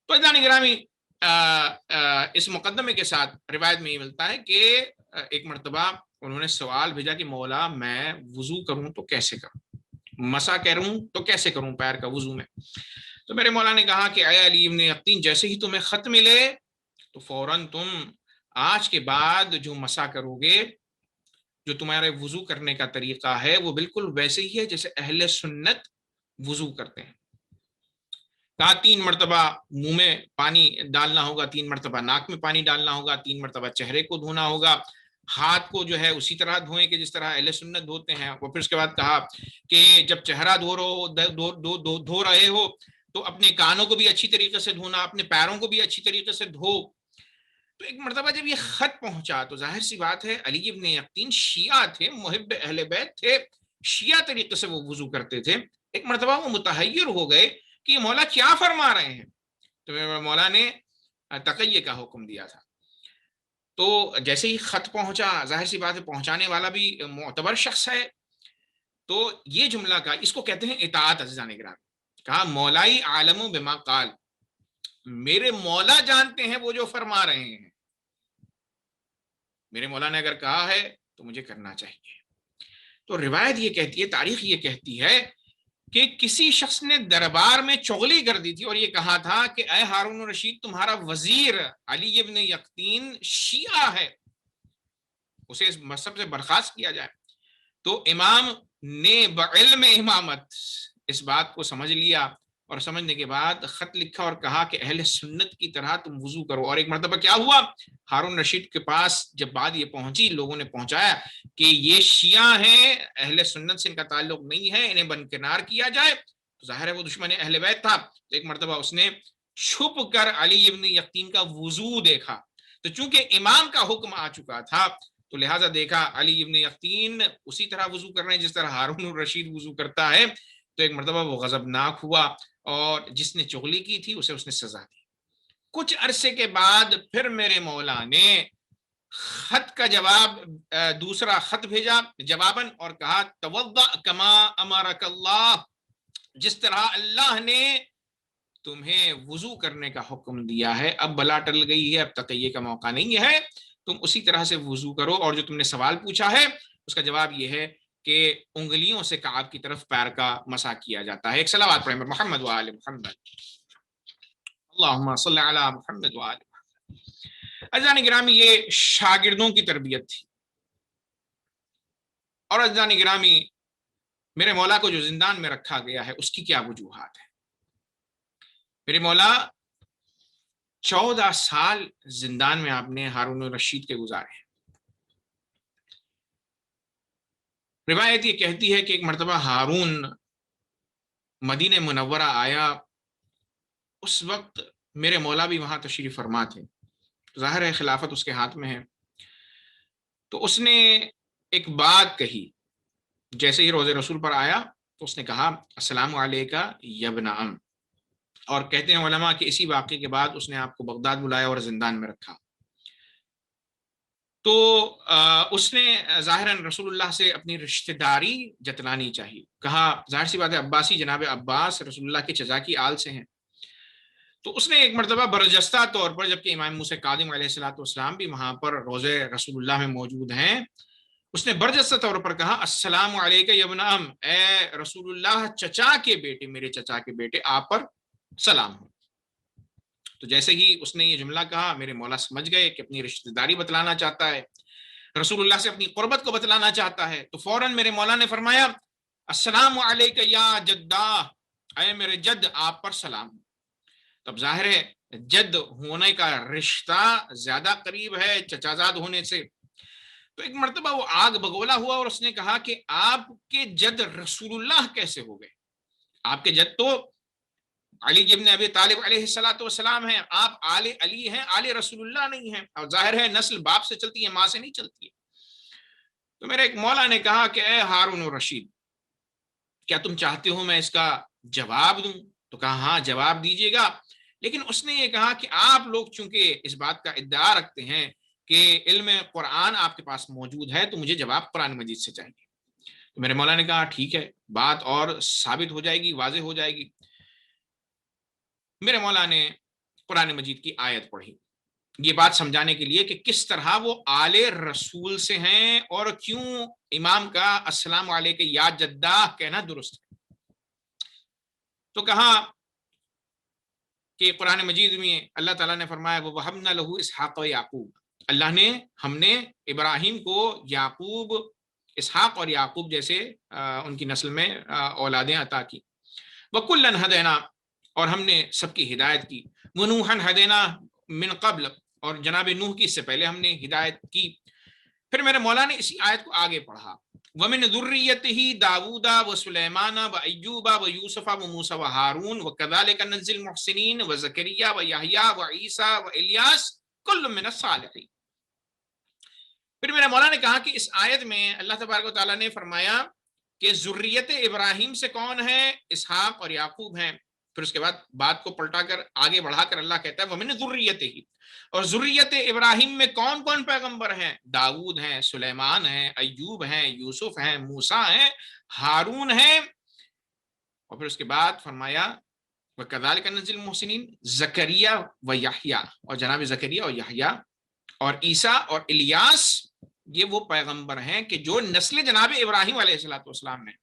تو عزیزان گرامی اس مقدمے کے ساتھ روایت میں یہ ملتا ہے کہ ایک مرتبہ انہوں نے سوال بھیجا کہ مولا میں وضو کروں تو کیسے کروں, مسا کروں تو کیسے کروں پیر کا وضو میں. تو میرے مولا نے کہا کہ اے علی ابن یقطین, جیسے ہی تمہیں خط ملے تو فوراً تم آج کے بعد جو مسا کرو گے, جو تمہارے وضو کرنے کا طریقہ ہے وہ بالکل ویسے ہی ہے جیسے اہل سنت وضو کرتے ہیں. کہا 3 مرتبہ منہ میں پانی ڈالنا ہوگا, 3 مرتبہ ناک میں پانی ڈالنا ہوگا, 3 مرتبہ چہرے کو دھونا ہوگا, ہاتھ کو جو ہے اسی طرح دھوئیں کہ جس طرح اہل سنت دھوتے ہیں. اور پھر اس کے بعد کہا کہ جب چہرہ دھو رہے ہو تو اپنے کانوں کو بھی اچھی طریقے سے دھونا, اپنے پیروں کو بھی اچھی طریقے سے دھو. تو ایک مرتبہ جب یہ خط پہنچا تو ظاہر سی بات ہے علی ابن یقطین شیعہ تھے, محب اہل بیت تھے, شیعہ طریقے سے وہ وضو کرتے تھے. ایک مرتبہ وہ متحیر ہو گئے کہ یہ مولا کیا فرما رہے ہیں. تو میرے مولا نے تقیہ کا حکم دیا تھا. تو جیسے ہی خط پہنچا, ظاہر سی بات ہے پہنچانے والا بھی معتبر شخص ہے, تو یہ جملہ کا اس کو کہتے ہیں اطاعت. عزیزان گرامی, کہا مولائی عالم بما قال, میرے مولا جانتے ہیں وہ جو فرما رہے ہیں, میرے مولا نے اگر کہا ہے تو مجھے کرنا چاہیے. تو روایت یہ کہتی ہے, تاریخ یہ کہتی ہے کہ کسی شخص نے دربار میں چغلی کر دی تھی اور یہ کہا تھا کہ اے ہارون الرشید, تمہارا وزیر علی ابن یقطین شیعہ ہے, اسے اس منصب سے برخاست کیا جائے. تو امام نے بعلم امامت اس بات کو سمجھ لیا اور سمجھنے کے بعد خط لکھا اور کہا کہ اہل سنت کی طرح تم وضو کرو. اور ایک مرتبہ کیا ہوا, ہارون رشید کے پاس جب بات یہ پہنچی, لوگوں نے پہنچایا کہ یہ شیعہ ہیں, اہل سنت سے ان کا تعلق نہیں ہے, انہیں برکنار کیا جائے. تو ظاہر ہے وہ دشمن اہل بیت تھا. تو ایک مرتبہ اس نے چھپ کر علی ابن یقطین کا وضو دیکھا. تو چونکہ امام کا حکم آ چکا تھا تو لہٰذا دیکھا علی ابن یقطین اسی طرح وضو کر رہے ہیں جس طرح ہارون الرشید وضو کرتا ہے. تو ایک مرتبہ وہ غضبناک ہوا اور جس نے چغلی کی تھی اسے اس نے سزا دی. کچھ عرصے کے بعد پھر میرے مولا نے خط کا جواب, دوسرا خط بھیجا جواباً اور کہا توضأ کما امرک اللہ, جس طرح اللہ نے تمہیں وضو کرنے کا حکم دیا ہے. اب بلا ٹل گئی ہے, اب تقیہ کا موقع نہیں ہے, تم اسی طرح سے وضو کرو. اور جو تم نے سوال پوچھا ہے اس کا جواب یہ ہے کہ انگلیوں سے کعب کی طرف پیر کا مسح کیا جاتا ہے. ایک صلوات پڑھیں محمد و آل محمد, اللہم صلی علی محمد و آل محمد. عزیزان گرامی, یہ شاگردوں کی تربیت تھی. اور عزیزان گرامی, میرے مولا کو جو زندان میں رکھا گیا ہے اس کی کیا وجوہات ہیں. میرے مولا 14 سال زندان میں آپ نے ہارون الرشید کے گزارے ہیں. روایت یہ کہتی ہے کہ ایک مرتبہ ہارون مدینہ منورہ آیا, اس وقت میرے مولا بھی وہاں تشریف فرما تھے. ظاہر ہے خلافت اس کے ہاتھ میں ہے. تو اس نے ایک بات کہی, جیسے ہی روضہ رسول پر آیا تو اس نے کہا السلام علیکہ یا ابن عم. اور کہتے ہیں علماء کہ اسی واقعے کے بعد اس نے آپ کو بغداد بلایا اور زندان میں رکھا. تو اس نے ظاہراً رسول اللہ سے اپنی رشتہ داری جتلانی چاہیے. کہا ظاہر سی بات ہے عباسی, جناب عباس رسول اللہ کے چچا کی آل سے ہیں. تو اس نے ایک مرتبہ برجستہ طور پر, جبکہ امام موسیٰ کاظم علیہ الصلوۃ والسلام بھی وہاں پر روضہ رسول اللہ میں موجود ہیں, اس نے برجستہ طور پر کہا السلام علیکہ یا ابن عم, اے رسول اللہ چچا کے بیٹے, میرے چچا کے بیٹے, آپ پر سلام ہو. تو جیسے ہی اس نے یہ جملہ کہا میرے مولا سمجھ گئے کہ اپنی رشتہ داری بتلانا چاہتا ہے, رسول اللہ سے اپنی قربت کو بتلانا چاہتا ہے. تو فوراً میرے مولا نے فرمایا السلام علیکہ یا جدہ, اے میرے جد آپ پر سلام. تب ظاہر ہے جد ہونے کا رشتہ زیادہ قریب ہے چچازاد ہونے سے. تو ایک مرتبہ وہ آگ بگولا ہوا اور اس نے کہا کہ آپ کے جد رسول اللہ کیسے ہو گئے. آپ کے جد تو علی ابن ابی طالب علیہ الصلوۃ والسلام ہیں, آپ آل علی ہیں, آل رسول اللہ نہیں ہیں. اور ظاہر ہے نسل باپ سے چلتی ہے, ماں سے نہیں چلتی ہے. تو میرے ایک مولا نے کہا کہ اے ہارون الرشید, کیا تم چاہتے ہو میں اس کا جواب دوں؟ تو کہا ہاں جواب دیجیے گا. لیکن اس نے یہ کہا کہ آپ لوگ چونکہ اس بات کا ادعا رکھتے ہیں کہ علم قرآن آپ کے پاس موجود ہے تو مجھے جواب قرآن مجید سے چاہیے۔ تو میرے مولا نے کہا ٹھیک ہے، بات اور ثابت ہو جائے گی، واضح ہو جائے گی۔ میرے مولا نے قرآن مجید کی آیت پڑھی، یہ بات سمجھانے کے لیے کہ کس طرح وہ آل رسول سے ہیں اور کیوں امام کا السلام علیکم یا جدہ کہنا درست ہے۔ تو کہا کہ قرآن مجید میں اللہ تعالیٰ نے فرمایا وَوَهَبْنَا لَهُ اسحاق و یعقوب، اللہ نے، ہم نے ابراہیم کو یعقوب، اسحاق اور یعقوب جیسے ان کی نسل میں اولادیں عطا کی۔ وَكُلًّا هَدَيْنَا، اور ہم نے سب کی ہدایت کی۔ وَنُوحًا هَدَيْنَا مِن قبل، اور جناب نوح کی، اس سے پہلے ہم نے ہدایت کی۔ پھر میرے مولا نے اسی آیت کو آگے پڑھا، وَمِن ذُرِّيَّتِهِ داؤد وسليمان وأيوب ويوسف وموسى وهارون وكذلك نجزي المحسنين وزكريا ويحيى وعيسى وإلياس كل من الصالحين۔ پھر میرے مولا نے کہا کہ اس آیت میں اللہ تبارک و تعالیٰ نے فرمایا کہ ذریت ابراہیم سے کون ہے؟ اسحاق اور یعقوب ہیں۔ پھر اس کے بعد بات کو پلٹا کر آگے بڑھا کر اللہ کہتا ہے وَمِن ذُرِّيَّتِهِ، اور ذریت ابراہیم میں کون کون پیغمبر ہیں؟ داؤد ہیں، سلیمان ہیں، ایوب ہیں، یوسف ہیں، موسیٰ ہیں، ہارون ہیں۔ اور پھر اس کے بعد فرمایا وَكَذَلِكَ نَجْزِي الْمُحْسِنِينَ، زکریا و یحییٰ، اور جناب زکریا اور یحییٰ اور عیسیٰ اور الیاس، یہ وہ پیغمبر ہیں کہ جو نسل جناب ابراہیم علیہ السلام میں۔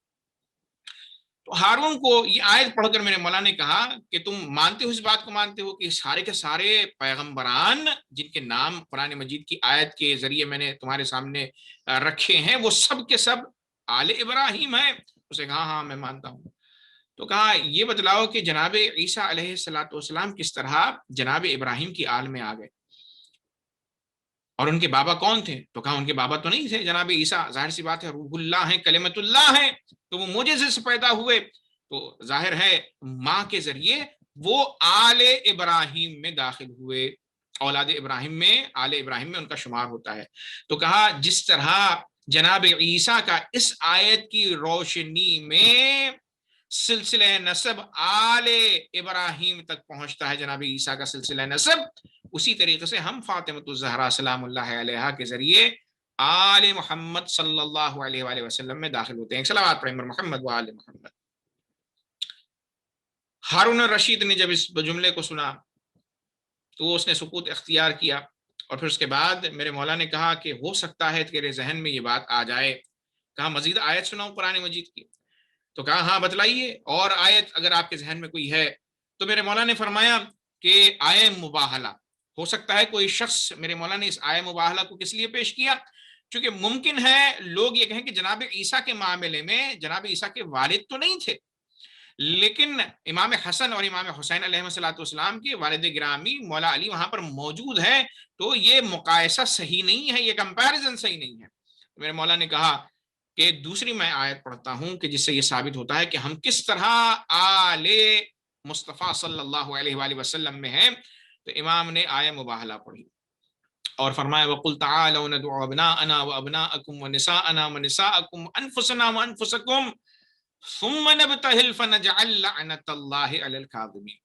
تو ہارون کو یہ آیت پڑھ کر میرے مولا نے کہا کہ تم مانتے ہو، اس بات کو مانتے ہو کہ سارے کے سارے پیغمبران جن کے نام قرآن مجید کی آیت کے ذریعے میں نے تمہارے سامنے رکھے ہیں وہ سب کے سب آل ابراہیم ہیں؟ اسے کہا ہاں میں مانتا ہوں۔ تو کہا یہ بتلاؤ کہ جناب عیسیٰ علیہ السلام کس طرح جناب ابراہیم کی آل میں آ گئے، اور ان کے بابا کون تھے؟ تو کہا ان کے بابا تو نہیں تھے جناب عیسیٰ، ظاہر سی بات ہے، روح اللہ ہیں، کلمت اللہ ہیں، تو وہ معجزے سے پیدا ہوئے، تو ظاہر ہے ماں کے ذریعے وہ آل ابراہیم میں داخل ہوئے، اولاد ابراہیم میں، آل ابراہیم میں ان کا شمار ہوتا ہے۔ تو کہا جس طرح جناب عیسیٰ کا اس آیت کی روشنی میں سلسلہ نسب آل ابراہیم تک پہنچتا ہے، جناب عیسیٰ کا سلسلہ نسب، اسی طریقے سے ہم فاطمۃ الزہرا سلام اللہ علیہا کے ذریعے آل محمد صلی اللہ علیہ وآلہ وسلم میں داخل ہوتے ہیں۔ صلوات پڑھیں محمد و آل محمد۔ ہارون الرشید نے جب اس جملے کو سنا تو اس نے سکوت اختیار کیا، اور پھر اس کے بعد میرے مولا نے کہا کہ ہو سکتا ہے تیرے ذہن میں یہ بات آ جائے۔ کہا مزید آیت سناؤں قرآن مجید کی؟ تو کہا ہاں بتلائیے، اور آیت اگر آپ کے ذہن میں کوئی ہے۔ تو میرے مولا نے فرمایا کہ آیہ مباہلہ، ہو سکتا ہے کوئی شخص، میرے مولا نے اس آیہ مباہلہ کو کس لیے پیش کیا؟ چونکہ ممکن ہے لوگ یہ کہیں کہ جناب عیسیٰ کے معاملے میں جناب عیسیٰ کے والد تو نہیں تھے، لیکن امام حسن اور امام حسین علیہ السلام کے والد گرامی مولا علی وہاں پر موجود ہیں، تو یہ مقایسہ صحیح نہیں ہے، یہ کمپیریزن صحیح نہیں ہے۔ میرے مولا نے کہا کہ دوسری میں آیت پڑھتا ہوں کہ جس سے یہ ثابت ہوتا ہے کہ ہم کس طرح آل مصطفیٰ صلی اللہ علیہ وآلہ وسلم میں ہیں۔ تو امام نے آیہ مباہلہ پڑھی اور فرمایا وَقُلْ تَعَالَوْا نَدْعُ أَبْنَاءَنَا وَأَبْنَاءَكُمْ وَنِسَاءَنَا وَنِسَاءَكُمْ أَنفُسَنَا وَأَنفُسَكُمْ ثُمَّ نَبْتَهِلْ فَنَجْعَلْ لَعْنَةَ اللَّهِ عَلَى الْكَاذِبِينَ۔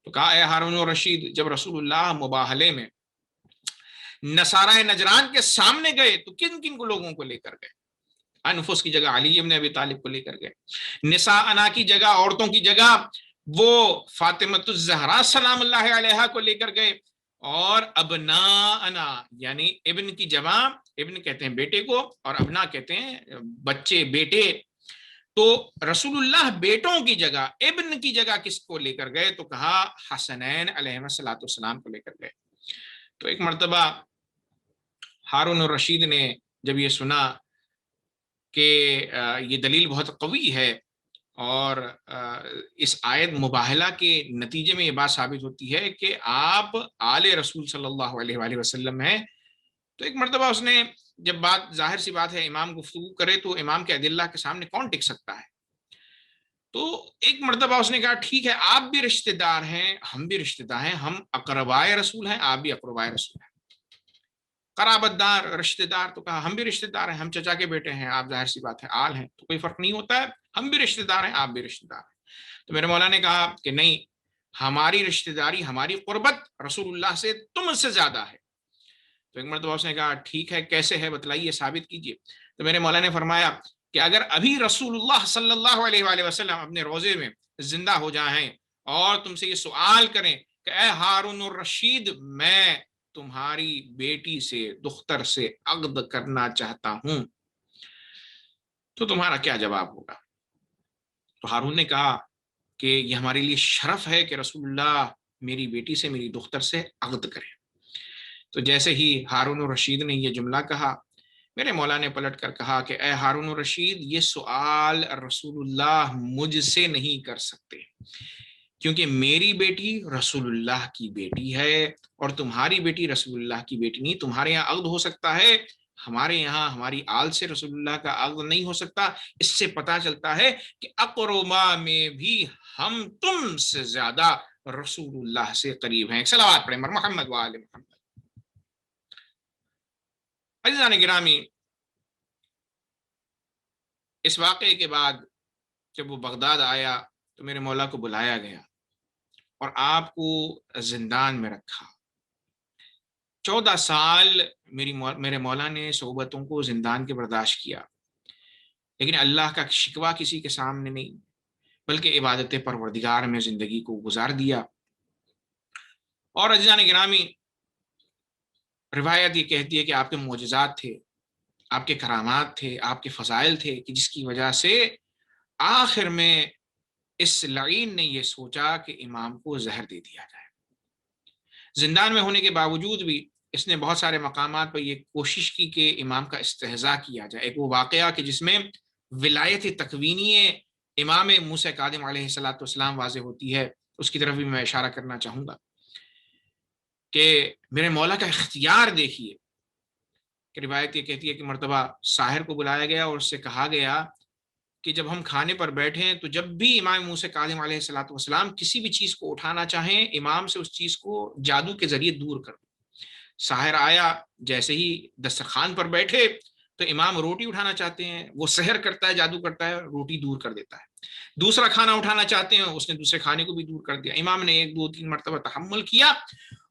تو کہا اے ہارون الرشید، جب رسول اللہ مباہلے میں نصارہ نجران کے سامنے گئے تو کن کن کو لوگوں کو لے کر گئے؟ انفس کی جگہ علی ابن ابی طالب کو لے کر گئے، نساء کی جگہ، عورتوں کی جگہ وہ فاطمۃ الزہرا سلام اللہ علیہا کو لے کر گئے، اور ابناءنا یعنی ابن کی جمع، ابن کہتے ہیں بیٹے کو اور ابنا کہتے ہیں بچے، بیٹے۔ تو رسول اللہ بیٹوں کی جگہ، ابن کی جگہ کس کو لے کر گئے؟ تو کہا حسنین علیہ السلام کو لے کر گئے۔ تو ایک مرتبہ ہارون الرشید نے جب یہ سنا کہ یہ دلیل بہت قوی ہے اور اس آیت مباہلہ کے نتیجے میں یہ بات ثابت ہوتی ہے کہ آپ آل رسول صلی اللہ علیہ وآلہ وسلم ہیں، تو ایک مرتبہ اس نے جب بات، ظاہر سی بات ہے امام گفتگو کرے تو امام کے ادلہ کے سامنے کون ٹک سکتا ہے، تو ایک مرتبہ اس نے کہا ٹھیک ہے آپ بھی رشتہ دار ہیں، ہم بھی رشتہ دار ہیں، ہم اقربائے رسول ہیں، آپ بھی اقربائے رسول ہیں، قرابت دار، رشتہ دار۔ تو کہا ہم بھی رشتہ دار ہیں، ہم چچا کے بیٹے ہیں، آپ ظاہر سی بات ہے آل ہیں، تو کوئی فرق نہیں ہوتا ہے، ہم بھی رشتہ دار ہیں، آپ بھی رشتہ دار ہیں۔ تو میرے مولا نے کہا کہ نہیں، ہماری رشتہ داری، ہماری قربت رسول اللہ سے تم سے زیادہ ہے، تو ایک مرتبہ اس نے کہا ٹھیک ہے کیسے ہے بتلائیے ثابت کیجیے. تو میرے مولا نے فرمایا کہ اگر ابھی رسول اللہ صلی اللہ علیہ وآلہ وسلم اپنے روزے میں زندہ ہو جائیں اور تم سے یہ سوال کریں کہ اے ہارون الرشید میں تمہاری بیٹی سے دختر سے عقد کرنا چاہتا ہوں تو تمہارا کیا جواب ہوگا؟ تو ہارون نے کہا کہ یہ ہمارے لیے شرف ہے کہ رسول اللہ میری بیٹی سے میری دختر سے عقد کریں. تو جیسے ہی ہارون الرشید نے یہ جملہ کہا میرے مولا نے پلٹ کر کہا کہ اے ہارون الرشید یہ سوال رسول اللہ مجھ سے نہیں کر سکتے کیونکہ میری بیٹی رسول اللہ کی بیٹی ہے اور تمہاری بیٹی رسول اللہ کی بیٹی نہیں. تمہارے یہاں عقد ہو سکتا ہے ہمارے یہاں ہماری آل سے رسول اللہ کا عقد نہیں ہو سکتا. اس سے پتہ چلتا ہے کہ اقربا میں بھی ہم تم سے زیادہ رسول اللہ سے قریب ہیں. صلوات پڑھیں محمد و آل محمد. عزیزان گرامی اس واقعے کے بعد جب وہ بغداد آیا تو میرے مولا کو بلایا گیا اور آپ کو زندان میں رکھا. 14 سال میرے مولا نے صحبتوں کو زندان کے برداشت کیا لیکن اللہ کا شکوہ کسی کے سامنے نہیں بلکہ عبادت پروردگار میں زندگی کو گزار دیا. اور عزیزان گرامی روایت یہ کہتی ہے کہ آپ کے معجزات تھے آپ کے کرامات تھے آپ کے فضائل تھے کہ جس کی وجہ سے آخر میں اس لعین نے یہ سوچا کہ امام کو زہر دے دیا جائے. زندان میں ہونے کے باوجود بھی اس نے بہت سارے مقامات پر یہ کوشش کی کہ امام کا استہزاء کیا جائے. ایک وہ واقعہ کہ جس میں ولایت تکوینی امام موسیٰ کاظم علیہ السلام واضح ہوتی ہے اس کی طرف بھی میں اشارہ کرنا چاہوں گا کہ میرے مولا کا اختیار دیکھیے کہ روایت یہ کہتی ہے کہ مرتبہ ساحر کو بلایا گیا اور اس سے کہا گیا کہ جب ہم کھانے پر بیٹھیں تو جب بھی امام موسیٰ کاظم علیہ السلام کسی بھی چیز کو اٹھانا چاہیں امام سے اس چیز کو جادو کے ذریعے دور کر دیں. ساحر آیا جیسے ہی دسترخوان پر بیٹھے تو امام روٹی اٹھانا چاہتے ہیں وہ سحر کرتا ہے جادو کرتا ہے روٹی دور کر دیتا ہے. دوسرا کھانا اٹھانا چاہتے ہیں اس نے دوسرے کھانے کو بھی دور کر دیا. امام نے 1 2 3 مرتبہ تحمل کیا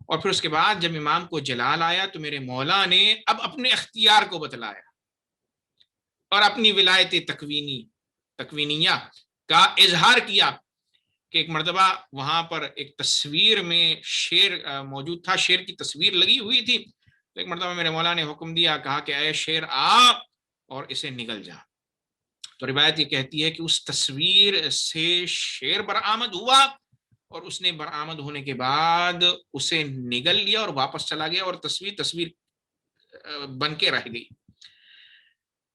اور پھر اس کے بعد جب امام کو جلال آیا تو میرے مولا نے اب اپنے اختیار کو بتلایا اور اپنی ولایت تکوینیہ کا اظہار کیا کہ ایک مرتبہ وہاں پر ایک تصویر میں شیر موجود تھا شیر کی تصویر لگی ہوئی تھی. تو ایک مرتبہ میرے مولا نے حکم دیا کہا کہ اے شیر آ اور اسے نگل جا. تو روایت یہ کہتی ہے کہ اس تصویر سے شیر برآمد ہوا اور اس نے برآمد ہونے کے بعد اسے نگل لیا اور واپس چلا گیا اور تصویر بن کے رہ گئی.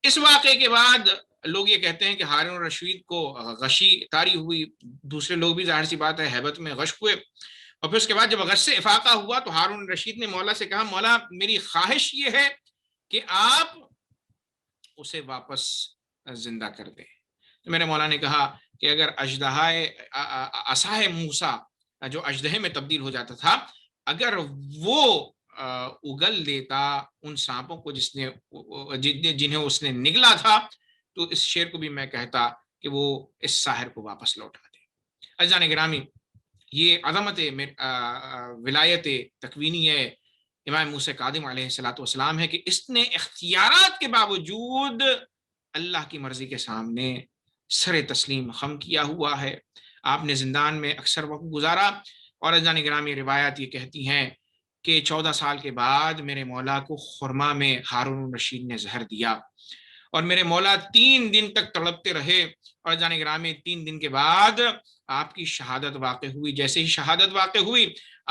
اس واقعے کے بعد لوگ یہ کہتے ہیں کہ ہارون الرشید کو غشی طاری ہوئی. دوسرے لوگ بھی ظاہر سی بات ہے ہیبت میں غش ہوئے اور پھر اس کے بعد جب غش سے افاقہ ہوا تو ہارون الرشید نے مولا سے کہا مولا میری خواہش یہ ہے کہ آپ اسے واپس زندہ کر دیں. تو میرے مولا نے کہا کہ اگر عصائے موسیٰ جو اژدہے میں تبدیل ہو جاتا تھا اگر وہ اگل دیتا ان سانپوں کو جنہیں اس نے نگلا تھا تو اس شیر کو بھی میں کہتا کہ وہ اس ساحر کو واپس لوٹا دے. عزیزان گرامی یہ عظمت ولایت تکوینی ہے امام موسیٰ کاظم علیہ السلام ہے کہ اس نے اختیارات کے باوجود اللہ کی مرضی کے سامنے سر تسلیم خم کیا ہوا ہے. آپ نے زندان میں اکثر وقت گزارا اور عزیزان گرامی روایات یہ کہتی ہیں کہ 14 سال کے بعد میرے مولا کو خرما میں ہارون الرشید نے زہر دیا اور میرے مولا 3 دن تک تڑپتے رہے اور عزیزان گرامی 3 دن کے بعد آپ کی شہادت واقع ہوئی. جیسے ہی شہادت واقع ہوئی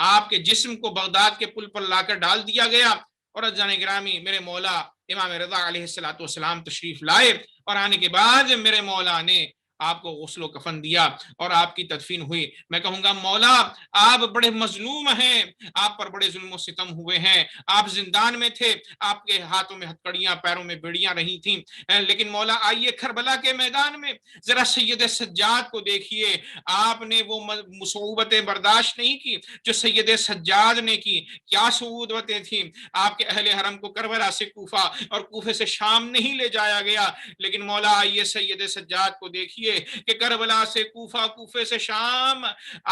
آپ کے جسم کو بغداد کے پل پر لا کر ڈال دیا گیا اور عزیزان گرامی میرے مولا امام رضا علیہ السلام تشریف لائے اور آنے کے بعد میرے مولا نے آپ کو غسل و کفن دیا اور آپ کی تدفین ہوئی. میں کہوں گا مولا آپ بڑے مظلوم ہیں آپ پر بڑے ظلم و ستم ہوئے ہیں آپ زندان میں تھے آپ کے ہاتھوں میں ہتکڑیاں پیروں میں بیڑیاں رہی تھیں لیکن مولا آئیے کربلا کے میدان میں ذرا سید سجاد کو دیکھیے. آپ نے وہ مصیبتیں برداشت نہیں کی جو سید سجاد نے کی. کیا صعوبتیں تھیں آپ کے اہل حرم کو کربلا سے کوفہ اور کوفے سے شام نہیں لے جایا گیا لیکن مولا آئیے سید سجاد کو دیکھیے لیے کہ کربلا سے کوفہ، کوفے سے شام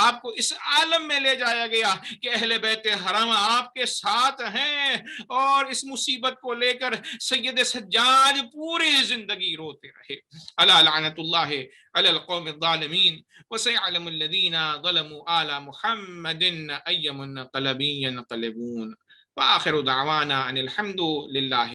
آپ کو اس عالم میں لے جایا گیا کہ اہل بیت حرم آپ کے ساتھ ہیں، اور اس مصیبت کو لے کر سید سجاد پوری زندگی روتے رہے۔ الا لعنت اللہ علی القوم الظالمین وسيعلم الذين ظلموا آل محمد أي منقلب ينقلبون وآخر دعوانا أن الحمد لله